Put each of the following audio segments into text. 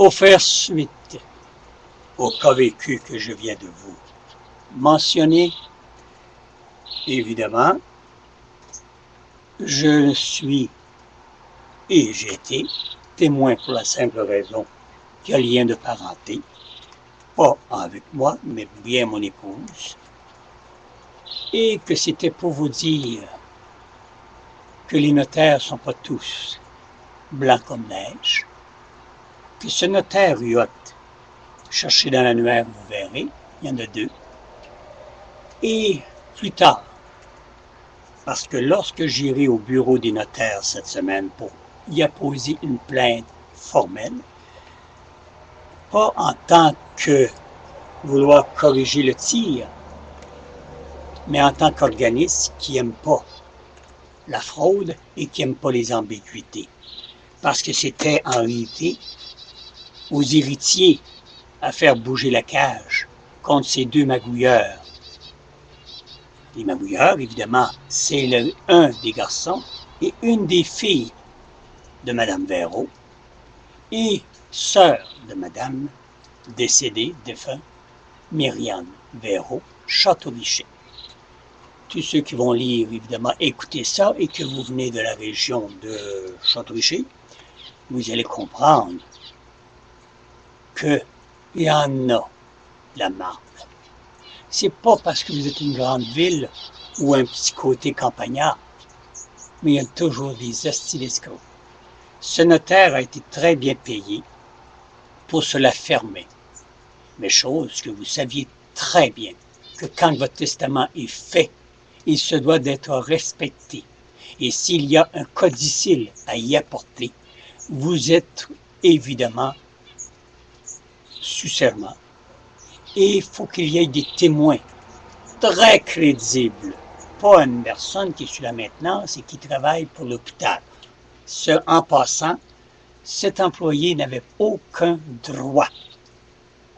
Pour faire suite au cas vécu que je viens de vous mentionner, évidemment, je suis et j'ai été témoin pour la simple raison qu'il y a lien de parenté, pas avec moi, mais bien mon épouse, et que c'était pour vous dire que les notaires ne sont pas tous blancs comme neige, que ce notaire Riot, cherchez dans l'annuaire, vous verrez, il y en a 2, et plus tard, parce que lorsque j'irai au bureau des notaires cette semaine pour y apposer une plainte formelle, pas en tant que vouloir corriger le tir, mais en tant qu'organisme qui n'aime pas la fraude et qui n'aime pas les ambiguïtés. Parce que c'était en réalité aux héritiers à faire bouger la cage contre ces 2 magouilleurs. Les magouilleurs, évidemment, c'est un des garçons et une des filles de Mme Véro et sœur de Mme décédée, défunt, Myriam Véro, Château-Richer. Tous ceux qui vont lire, évidemment, écouter ça et que vous venez de la région de Château-Richer, vous allez comprendre qu'il y en a la marque. C'est pas parce que vous êtes une grande ville ou un petit côté campagnard, mais il y a toujours des hosties d'escrocs. Ce notaire a été très bien payé pour se la fermer. Mais chose que vous saviez très bien, que quand votre testament est fait, il se doit d'être respecté. Et s'il y a un codicile à y apporter, vous êtes évidemment sous serment. Et il faut qu'il y ait des témoins très crédibles. Pas une personne qui est sur la maintenance et qui travaille pour l'hôpital. En passant, cet employé n'avait aucun droit.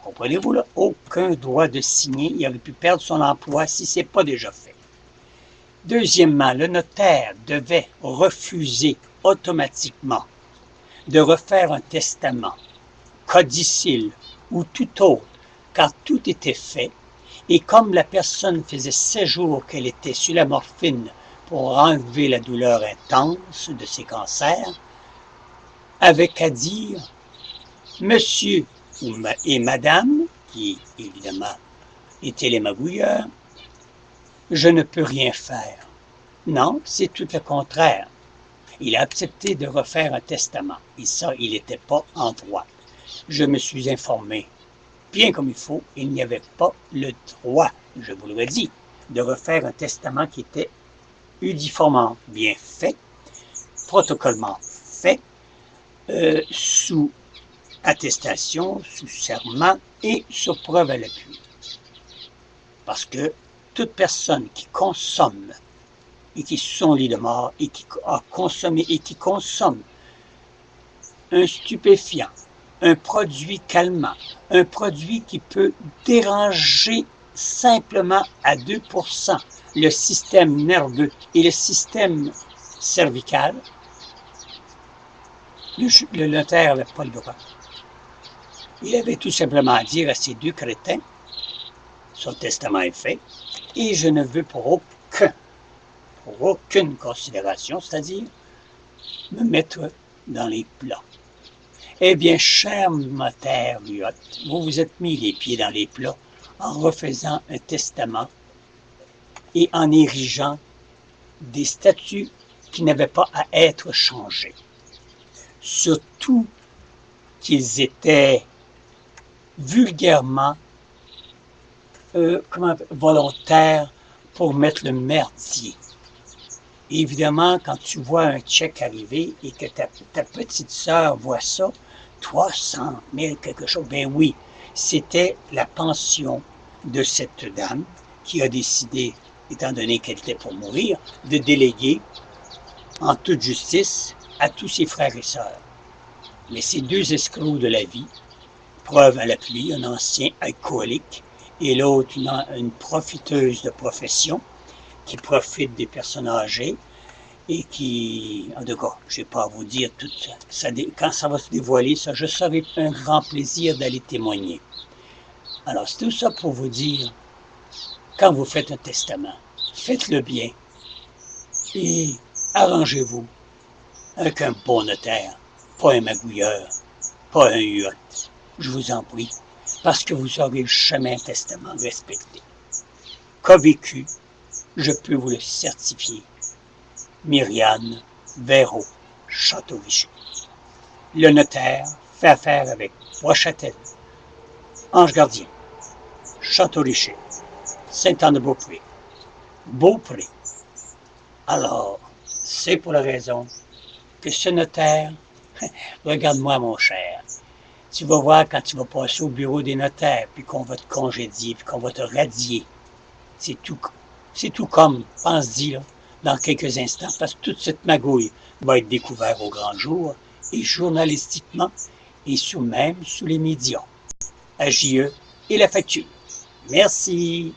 Comprenez-vous là? Aucun droit de signer. Il aurait pu perdre son emploi si ce n'est pas déjà fait. Deuxièmement, le notaire devait refuser automatiquement de refaire un testament, codicile ou tout autre, car tout était fait, et comme la personne faisait 7 jours qu'elle était sur la morphine pour enlever la douleur intense de ses cancers, avait qu'à dire « Monsieur et Madame », qui évidemment étaient les magouilleurs, « je ne peux rien faire ». Non, c'est tout le contraire. Il a accepté de refaire un testament, et ça, il n'était pas en droit. Je me suis informé bien comme il faut, il n'y avait pas le droit, je vous l'aurais dit, de refaire un testament qui était uniformément bien fait, protocolement fait, sous attestation, sous serment et sur preuve à l'appui. Parce que toute personne qui consomme et qui est sur son lit de mort et qui a consommé et qui consomme un stupéfiant, un produit calmant, un produit qui peut déranger simplement à 2% le système nerveux et le système cervical, le notaire n'avait pas le droit. Il avait tout simplement à dire à ces 2 crétins, son testament est fait, et je ne veux pour aucune considération, c'est-à-dire me mettre dans les plats. Eh bien, cher notaire Riot, vous vous êtes mis les pieds dans les plats en refaisant un testament et en érigeant des statuts qui n'avaient pas à être changés. Surtout qu'ils étaient vulgairement volontaires pour mettre le merdier. Évidemment, quand tu vois un chèque arriver et que ta petite sœur voit ça, 300 000 quelque chose, ben oui, c'était la pension de cette dame qui a décidé, étant donné qu'elle était pour mourir, de déléguer en toute justice à tous ses frères et sœurs. Mais ces 2 escrocs de la vie, preuve à l'appui, un ancien alcoolique et l'autre une profiteuse de profession qui profite des personnes âgées et qui, en tout cas, je ne sais pas à vous dire tout ça, quand ça va se dévoiler, ça, je serai un grand plaisir d'aller témoigner. Alors, c'est tout ça pour vous dire, quand vous faites un testament, faites-le bien et arrangez-vous avec un bon notaire, pas un magouilleur, pas un huot. Je vous en prie, parce que vous n'aurez jamais un testament respecté. Qu'a vécu, je peux vous le certifier. Myriane Véro, Château-Richer. Le notaire fait affaire avec Bois-Châtel, Ange Gardien, Château-Richer, Saint-Anne-de-Beaupré, Beaupré. Alors, c'est pour la raison que ce notaire, regarde-moi mon cher, tu vas voir quand tu vas passer au bureau des notaires, puis qu'on va te congédier, puis qu'on va te radier. C'est tout comme, pense-y, là, dans quelques instants, parce que toute cette magouille va être découverte au grand jour, et journalistiquement, et même sous les médias. AJE et la facture. Merci.